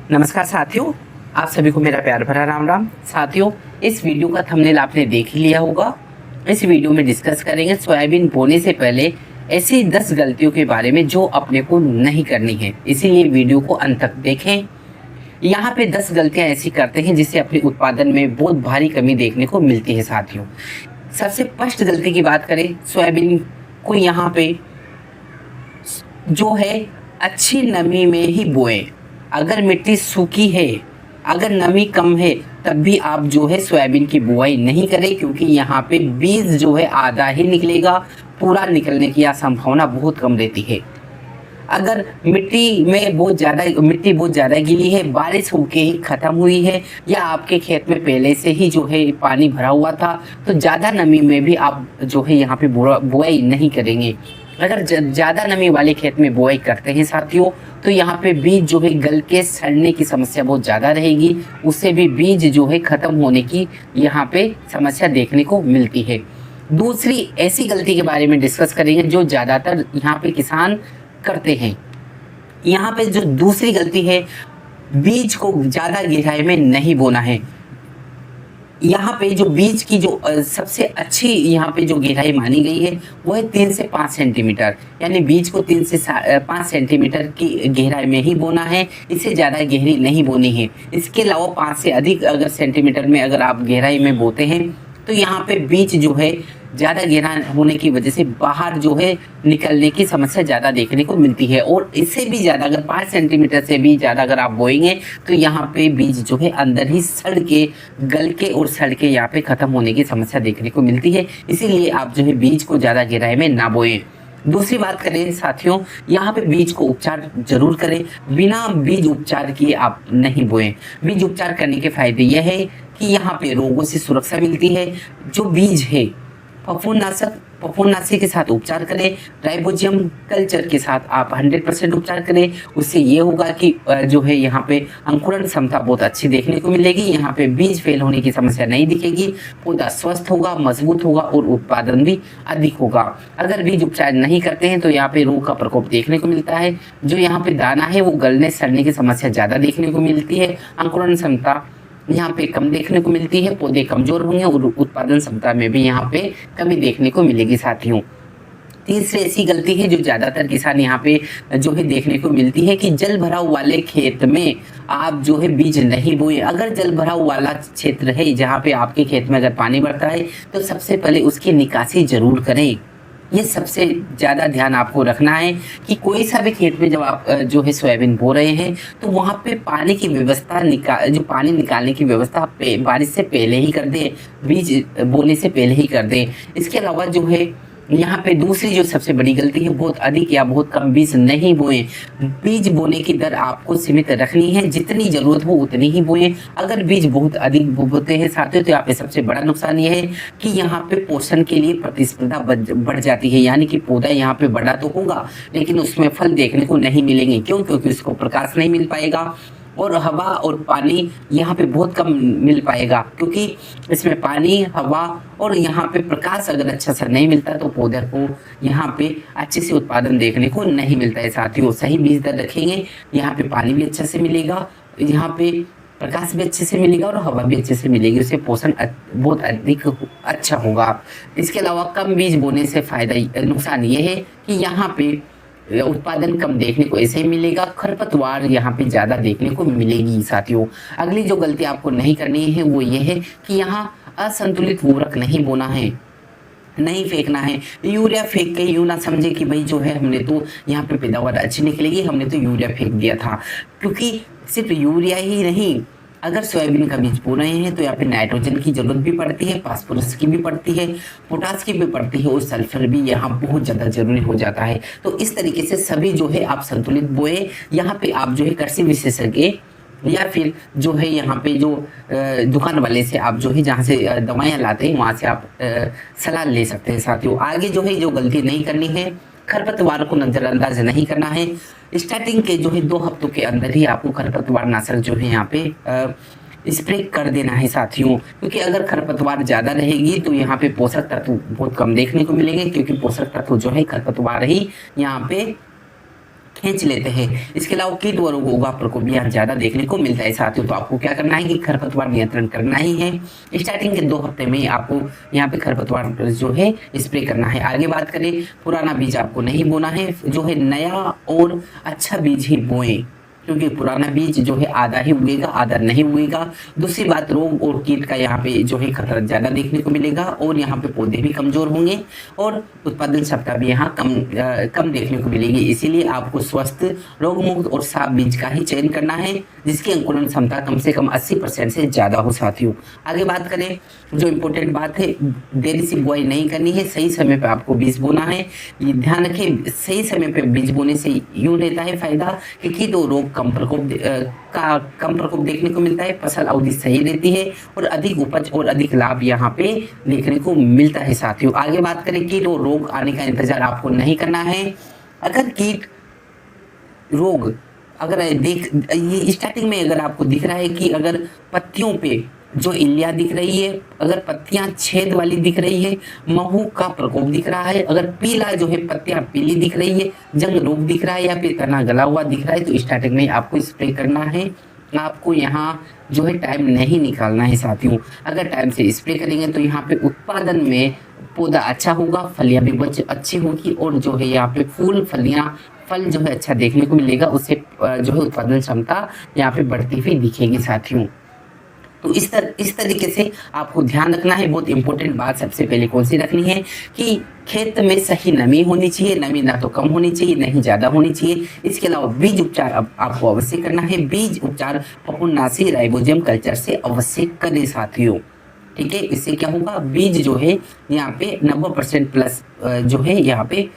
नमस्कार साथियों, आप सभी को मेरा प्यार भरा राम राम। साथियों, इस वीडियो का थंबनेल आपने देख ही लिया होगा। इस वीडियो में डिस्कस करेंगे सोयाबीन बोने से पहले ऐसी 10 गलतियों के बारे में जो अपने को नहीं करनी है, इसीलिए वीडियो को अंत तक देखें। यहाँ पे 10 गलतियाँ ऐसी करते हैं जिससे अपने उत्पादन में बहुत भारी कमी देखने को मिलती है। साथियों, सबसे फर्स्ट गलती की बात करें, सोयाबीन को यहाँ पे जो है अच्छी नमी में ही बोएं। अगर मिट्टी सूखी है, अगर नमी कम है, तब भी आप जो है सोयाबीन की बुआई नहीं करें, क्योंकि यहाँ पे बीज जो है आधा ही निकलेगा, पूरा निकलने की संभावना बहुत कम रहती है। अगर मिट्टी बहुत ज़्यादा गीली है, बारिश होके ही ख़त्म हुई है, या आपके खेत में पहले से ही जो है पानी भरा हुआ था, तो ज़्यादा नमी में भी आप जो है यहाँ पे बुआई नहीं करेंगे। अगर ज़्यादा नमी वाले खेत में बुआई करते हैं साथियों, तो यहाँ पे बीज जो है गल के सड़ने की समस्या बहुत ज़्यादा रहेगी, उससे भी बीज जो है ख़त्म होने की यहाँ पे समस्या देखने को मिलती है। दूसरी ऐसी गलती के बारे में डिस्कस करेंगे जो ज़्यादातर यहाँ पे किसान करते हैं। यहाँ पे जो दूसरी गलती है, बीज को ज़्यादा गहराई में नहीं बोना है। यहाँ पे जो बीज की जो सबसे अच्छी यहाँ पे जो गहराई मानी गई है वो है 3 से 5 सेंटीमीटर, यानी बीज को 3 से 5 सेंटीमीटर की गहराई में ही बोना है, इससे ज़्यादा गहरी नहीं बोनी है। इसके अलावा 5 से अधिक अगर सेंटीमीटर में अगर आप गहराई में बोते हैं, तो यहाँ पे बीज जो है ज़्यादा गहरा होने की वजह से बाहर जो है निकलने की समस्या ज़्यादा देखने को मिलती है। और इससे भी ज़्यादा अगर 5 सेंटीमीटर से भी ज़्यादा अगर आप बोएंगे, तो यहाँ पे बीज जो है अंदर ही सड़ के गल के और सड़ के यहाँ पे ख़त्म होने की समस्या देखने को मिलती है। इसीलिए आप जो है बीज को ज़्यादा गहराई में ना बोएं। दूसरी बात करें साथियों, यहाँ पे बीज को उपचार जरूर करें, बिना बीज उपचार किए आप नहीं बोएं। बीज उपचार करने के फायदे यह है कि यहाँ पे रोगों से सुरक्षा मिलती है। जो बीज है फफूंदनाशक के साथ उपचार करें, राइबोजियम कल्चर के साथ आप 100% उपचार करें। उससे ये होगा कि जो है यहाँ पे अंकुरण क्षमता बहुत अच्छी देखने को मिलेगी, यहाँ पे बीज फेल होने की समस्या नहीं दिखेगी, पौधा स्वस्थ होगा, मजबूत होगा और उत्पादन भी अधिक होगा। अगर बीज उपचार नहीं करते हैं तो यहाँ पे रोग का प्रकोप देखने को मिलता है। जो यहाँ पे दाना है वो गलने सड़ने की समस्या ज़्यादा देखने को मिलती है, अंकुरण क्षमता यहाँ पे कम देखने को मिलती है, पौधे कमजोर होंगे और उत्पादन क्षमता में भी यहाँ पे कमी देखने को मिलेगी। साथियों, तीसरी ऐसी गलती है जो ज्यादातर किसान यहाँ पे जो है देखने को मिलती है कि जल भराव वाले खेत में आप जो है बीज नहीं बोए। अगर जल भराव वाला क्षेत्र है, जहाँ पे आपके खेत में अगर पानी बढ़ता है, तो सबसे पहले उसकी निकासी जरूर करें। ये सबसे ज़्यादा ध्यान आपको रखना है कि कोई सा भी खेत में जब आप जो है सोयाबीन बो रहे हैं, तो वहाँ पे पानी की व्यवस्था जो पानी निकालने की व्यवस्था बारिश से पहले ही कर दें, बीज बोने से पहले ही कर दें। इसके अलावा जो है यहाँ पे दूसरी जो सबसे बड़ी गलती है, बहुत अधिक या बहुत कम बीज नहीं बोएं। बीज बोने की दर आपको सीमित रखनी है, जितनी जरूरत हो उतनी ही बोएं। अगर बीज बहुत अधिक बोते हैं साथियों, तो यहाँ पे सबसे बड़ा नुकसान यह है कि यहाँ पे पोषण के लिए प्रतिस्पर्धा बढ़ जाती है, यानी कि पौधा यहाँ पे बड़ा तो होगा लेकिन उसमें फल देखने को नहीं मिलेंगे। क्यों? क्योंकि उसको प्रकाश नहीं मिल पाएगा और हवा और पानी यहाँ पे बहुत कम मिल पाएगा, क्योंकि इसमें पानी, हवा और यहाँ पे प्रकाश अगर अच्छा सा नहीं मिलता तो पौधे को यहाँ पे अच्छे से उत्पादन देखने को नहीं मिलता है। साथियों, सही बीज दर रखेंगे, यहाँ पे पानी भी अच्छे से मिलेगा, यहाँ पे प्रकाश भी अच्छे से मिलेगा और हवा भी अच्छे से मिलेगी, उससे पोषण बहुत अधिक अच्छा होगा। इसके अलावा कम बीज बोने से नुकसान ये है कि यहाँ पे उत्पादन कम देखने को ऐसे ही मिलेगा, खरपतवार यहाँ पे ज़्यादा देखने को मिलेगी। साथियों, अगली जो गलती आपको नहीं करनी है वो ये है कि यहाँ असंतुलित उर्वरक नहीं बोना है, नहीं फेंकना है। यूरिया फेंक के यूँ ना समझे कि भाई जो है हमने तो यहाँ पे पैदावार अच्छी निकलेगी, हमने तो यूरिया फेंक दिया था। क्योंकि सिर्फ यूरिया ही नहीं, अगर सोयाबीन का बीज बो रहे हैं तो यहाँ पे नाइट्रोजन की जरूरत भी पड़ती है, फास्फोरस की भी पड़ती है, पोटास की भी पड़ती है और सल्फर भी यहाँ बहुत ज़्यादा जरूरी हो जाता है। तो इस तरीके से सभी जो है आप संतुलित बोए। यहाँ पे आप जो है कृषि विशेषज्ञ या फिर जो है यहाँ पे जो दुकान वाले से आप जो है जहाँ से दवाइयाँ लाते हैं वहाँ से आप सलाह ले सकते हैं। साथियों, आगे जो है जो गलती नहीं करनी है, खरपतवार को नजरअंदाज नहीं करना है। स्टार्टिंग के जो है 2 हफ्तों के अंदर ही आपको खरपतवार नाशक जो है यहाँ पे स्प्रे कर देना है साथियों, क्योंकि अगर खरपतवार ज़्यादा रहेगी तो यहाँ पे पोषक तत्व बहुत कम देखने को मिलेंगे, क्योंकि पोषक तत्व जो है खरपतवार ही यहाँ पे खींच लेते हैं। इसके अलावा कीट व रोगों का प्रकोप यहाँ ज़्यादा देखने को मिलता है साथियों। तो आपको क्या करना है कि खरपतवार नियंत्रण करना ही है। स्टार्टिंग के 2 हफ्ते में आपको यहाँ पे खरपतवार जो है स्प्रे करना है। आगे बात करें, पुराना बीज आपको नहीं बोना है, जो है नया और अच्छा बीज ही बोएं, क्योंकि पुराना बीज जो है आधा ही उगेगा, आधा नहीं उगेगा। दूसरी बात, रोग और कीट का यहाँ पे जो है खतरा ज़्यादा देखने को मिलेगा और यहाँ पे पौधे भी कमज़ोर होंगे और उत्पादन क्षमता भी यहाँ कम देखने को मिलेगी। इसीलिए आपको स्वस्थ, रोग मुक्त और साफ बीज का ही चयन करना है, जिसकी अंकुरण क्षमता कम से कम 80% से ज़्यादा हो साथियों। आगे बात करें, जो इम्पोर्टेंट बात है, देरी से बुआई नहीं करनी है, सही समय पर आपको बीज बोना है। ये ध्यान रखें, सही समय पर बीज बोने से यूँ रहता है फायदा कि कीट और रोग कम प्रकोप देखने को मिलता है, फसल अवधि सही रहती है और अधिक उपज और अधिक लाभ यहाँ पे देखने को मिलता है साथियों। आगे बात करें, कीट और रोग आने का इंतजार आपको नहीं करना है। अगर कीट रोग ये स्टार्टिंग में अगर आपको दिख रहा है कि अगर पत्तियों पे जो इल्लियाँ दिख रही है, अगर पत्तियां छेद वाली दिख रही है, महू का प्रकोप दिख रहा है, अगर पीला जो है पत्तियां पीली दिख रही है, जंग रोग दिख रहा है या फिर तना गला हुआ दिख रहा है, तो स्टार्टिंग में आपको स्प्रे करना है। आपको यहाँ जो है टाइम नहीं निकालना है साथियों। अगर टाइम से स्प्रे करेंगे तो यहाँ पे उत्पादन में पौधा अच्छा होगा, फलियां भी अच्छी होगी और जो है यहाँ पे फल जो है अच्छा देखने को मिलेगा, उससे जो है उत्पादन क्षमता यहाँ पे बढ़ती हुई दिखेगी साथियों। तो इस तरीके से आपको ध्यान रखना है। बहुत इंपॉर्टेंट बात सबसे पहले कौन सी रखनी है कि खेत में सही नमी होनी चाहिए, नमी ना तो कम होनी चाहिए नहीं ज़्यादा होनी चाहिए। इसके अलावा बीज उपचार अब आपको अवश्य करना है। बीज उपचार फफूंदनाशी राइबोजियम कल्चर से अवश्य करें साथियों, ठीक है। इससे क्या होगा, बीज जो है यहाँ पे 90% प्लस जो है यहाँ पे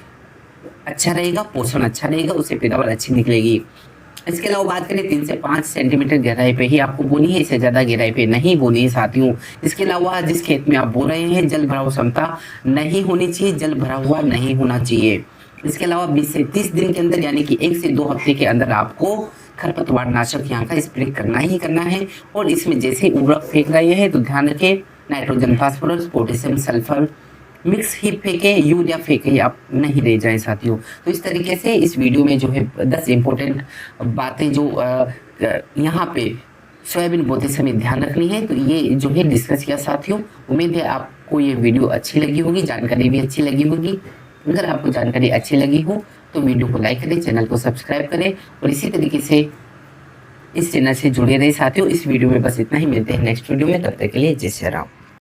अच्छा रहेगा, पोषण अच्छा रहेगा, उससे पैदावार अच्छी निकलेगी। इसके अलावा बात करें 3 से 5 सेंटीमीटर गहराई पे ही आपको बोनी है, इससे ज़्यादा गहराई पे नहीं बोनी है साथियों। इसके अलावा जिस खेत में आप बो रहे हैं जल भराव क्षमता नहीं होनी चाहिए, जल भरा हुआ नहीं होना चाहिए। इसके अलावा 20 से 30 दिन के अंदर यानी कि 1 से 2 हफ्ते के अंदर आपको खरपतवार नाशक यहाँ का स्प्रे करना ही करना है। और इसमें जैसे उर्वरक फेंक रहे हैं तो ध्यान रखें, nitrogen, phosphorus, potassium, sulphur mix ही फेंके, यूरिया फेंके आप नहीं रह जाए साथियों। तो इस तरीके से इस वीडियो में जो है 10 इंपॉर्टेंट बातें जो यहाँ पे सोयाबीन बोते समय ध्यान रखनी है, तो ये जो है डिस्कस किया साथियों। उम्मीद है आपको ये वीडियो अच्छी लगी होगी, जानकारी भी अच्छी लगी होगी। अगर आपको जानकारी अच्छी लगी हो तो वीडियो को लाइक करें, चैनल को सब्सक्राइब करें और इसी तरीके से इस चैनल से जुड़े रहे साथियों। इस वीडियो में बस इतना ही, मिलते हैं नेक्स्ट वीडियो में, तब तक के लिए जय श्री राम।